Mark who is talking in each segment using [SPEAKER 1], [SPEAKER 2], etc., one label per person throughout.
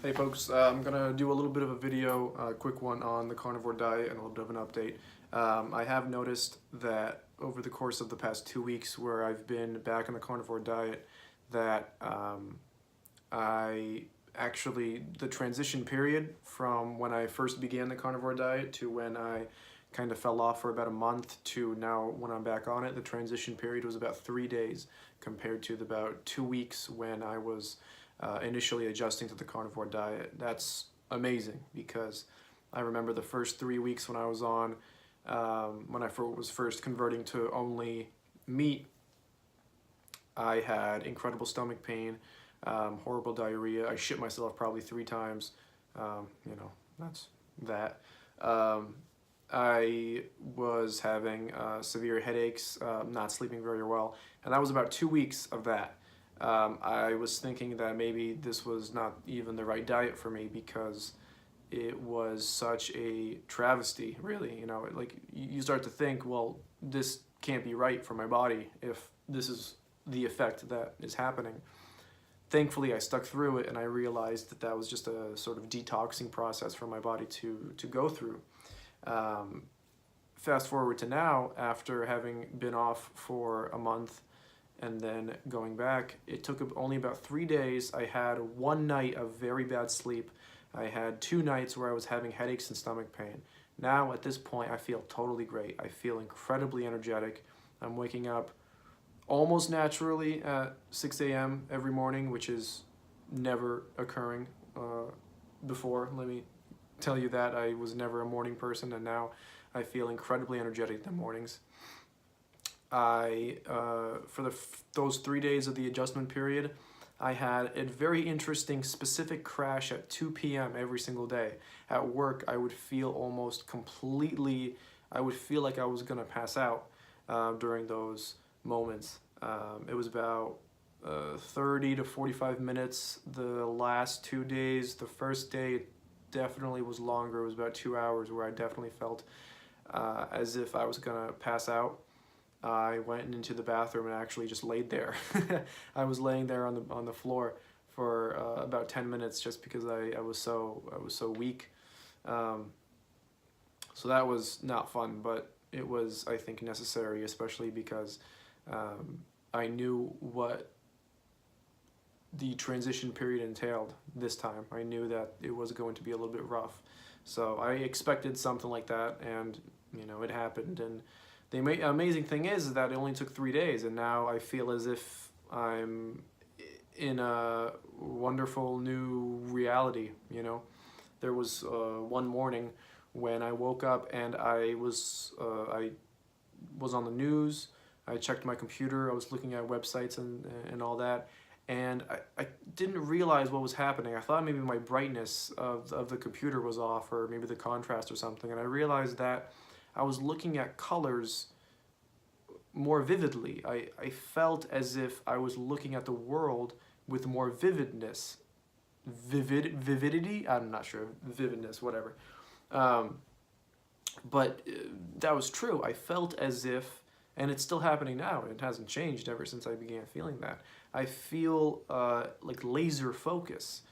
[SPEAKER 1] Hey folks, I'm gonna do a little bit of a video, a quick one on the carnivore diet and a little bit of an update. I have noticed that over the course of the past 2 weeks where I've been back on the carnivore diet that the transition period from when I first began the carnivore diet to when I kind of fell off for about a month to now when I'm back on it, the transition period was about 3 days compared to about 2 weeks when I was initially adjusting to the carnivore diet. That's amazing because I remember the first 3 weeks when I was on, when I was first converting to only meat, I had incredible stomach pain, horrible diarrhea. I shit myself probably 3 times. That's that. I was having severe headaches, not sleeping very well, and that was about 2 weeks of that. I was thinking that maybe this was not even the right diet for me because it was such a travesty, really. Like you start to think, well, this can't be right for my body if this is the effect that is happening. Thankfully, I stuck through it and I realized that that was just a sort of detoxing process for my body to go through. Fast forward to now, after having been off for a month and then going back, it took only about 3 days. I had 1 night of very bad sleep. I had 2 nights where I was having headaches and stomach pain. Now, at this point, I feel totally great. I feel incredibly energetic. I'm waking up almost naturally at 6 a.m. every morning, which is never occurring before. Let me tell you that. I was never a morning person, and now I feel incredibly energetic in the mornings. For those 3 days of the adjustment period, I had a very interesting specific crash at 2 p.m. every single day. At work, I would feel almost completely, I would feel like I was gonna pass out during those moments. It was about 30 to 45 minutes the last 2 days. The first day definitely was longer. It was about 2 hours where I definitely felt as if I was gonna pass out. I went into the bathroom and actually just laid there. I was laying there on the floor for about 10 minutes just because I was so weak. So that was not fun, but it was, I think, necessary, especially because I knew what the transition period entailed this time. I knew that it was going to be a little bit rough. So I expected something like that, and it happened. And the amazing thing is that it only took 3 days, and now I feel as if I'm in a wonderful new reality. There was one morning when I woke up and I was on the news. I checked my computer. I was looking at websites and all that, and I didn't realize what was happening. I thought maybe my brightness of the computer was off, or maybe the contrast or something, and I realized that I was looking at colors more vividly. I felt as if I was looking at the world with more vividness. Vividity? I'm not sure. Vividness, whatever. But that was true. I felt as if, and it's still happening now, it hasn't changed ever since I began feeling that. I feel like laser focus.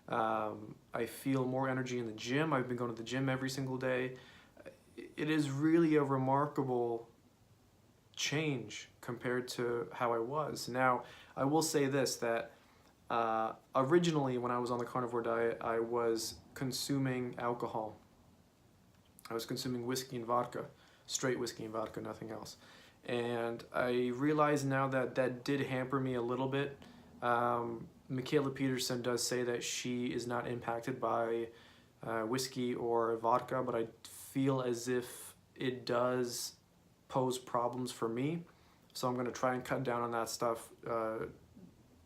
[SPEAKER 1] I feel more energy in the gym. I've been going to the gym every single day. It is really a remarkable change compared to how I was. Now, I will say this, that originally when I was on the carnivore diet, I was consuming alcohol. I was consuming whiskey and vodka, straight whiskey and vodka, nothing else. And I realize now that that did hamper me a little bit. Michaela Peterson does say that she is not impacted by whiskey or vodka, but I feel as if it does pose problems for me. So I'm going to try and cut down on that stuff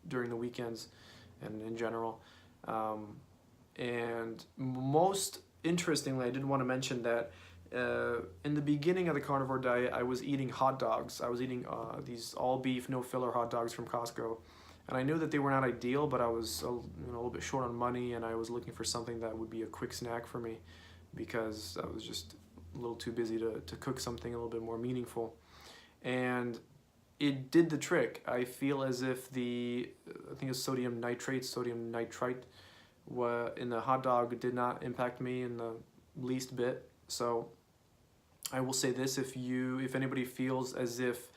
[SPEAKER 1] during the weekends and in general. And most interestingly, I did want to mention that in the beginning of the carnivore diet, I was eating hot dogs. I was eating these all beef, no filler hot dogs from Costco. And I knew that they were not ideal, but I was a little bit short on money, and I was looking for something that would be a quick snack for me because I was just a little too busy to cook something a little bit more meaningful. And it did the trick. I feel as if I think it's sodium nitrate, in the hot dog did not impact me in the least bit. So I will say this: if anybody feels as if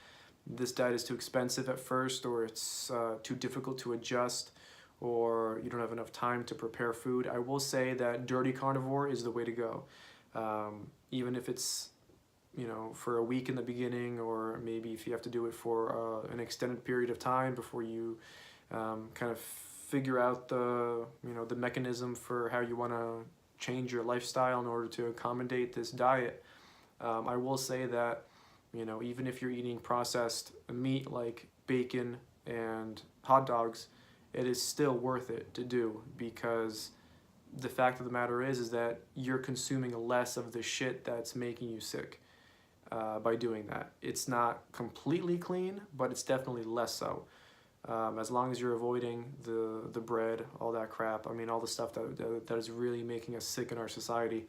[SPEAKER 1] this diet is too expensive at first, or it's too difficult to adjust, or you don't have enough time to prepare food, I will say that dirty carnivore is the way to go. Even if it's, you know, for a week in the beginning, or maybe if you have to do it for an extended period of time before you kind of figure out the, you know, the mechanism for how you want to change your lifestyle in order to accommodate this diet. I will say that, you know, even if you're eating processed meat like bacon and hot dogs, it is still worth it to do, because the fact of the matter is that you're consuming less of the shit that's making you sick by doing that. It's not completely clean, but it's definitely less so. As long as you're avoiding the bread, all that crap, I mean, all the stuff that is really making us sick in our society,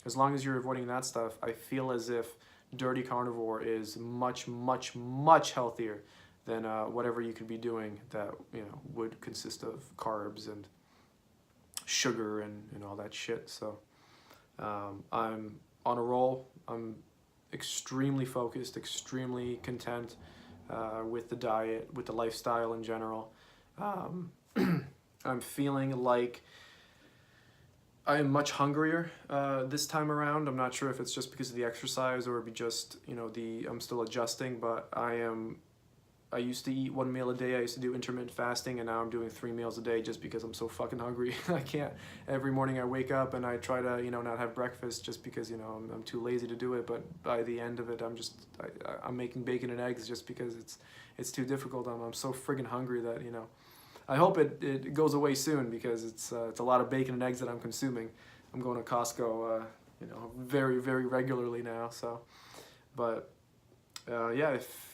[SPEAKER 1] as long as you're avoiding that stuff, I feel as if dirty carnivore is much, much, much healthier than whatever you could be doing that, you know, would consist of carbs and sugar and all that shit. So I'm on a roll. I'm extremely focused, extremely content with the diet, with the lifestyle in general. I'm feeling like I am much hungrier this time around. I'm not sure if it's just because of the exercise or just, you know, I'm still adjusting, but I used to eat 1 meal a day. I used to do intermittent fasting, and now I'm doing 3 meals a day just because I'm so fucking hungry. I can't. Every morning I wake up and I try to, you know, not have breakfast just because, you know, I'm too lazy to do it. But by the end of it, I'm making bacon and eggs just because it's too difficult. I'm so friggin' hungry that, you know, I hope it goes away soon, because it's a lot of bacon and eggs that I'm consuming. I'm going to Costco, you know, very, very regularly now. So, but yeah, if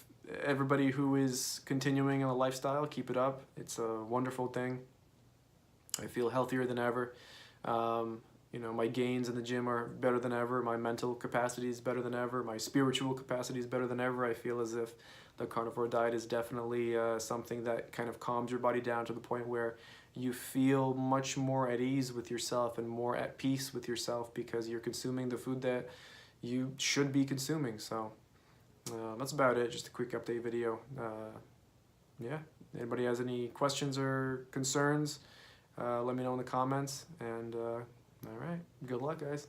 [SPEAKER 1] everybody who is continuing in a lifestyle, keep it up. It's a wonderful thing. I feel healthier than ever. You know, my gains in the gym are better than ever. My mental capacity is better than ever. My spiritual capacity is better than ever. I feel as if the carnivore diet is definitely something that kind of calms your body down to the point where you feel much more at ease with yourself and more at peace with yourself, because you're consuming the food that you should be consuming. So that's about it. Just a quick update video. Yeah, anybody has any questions or concerns, let me know in the comments. And all right, good luck, guys.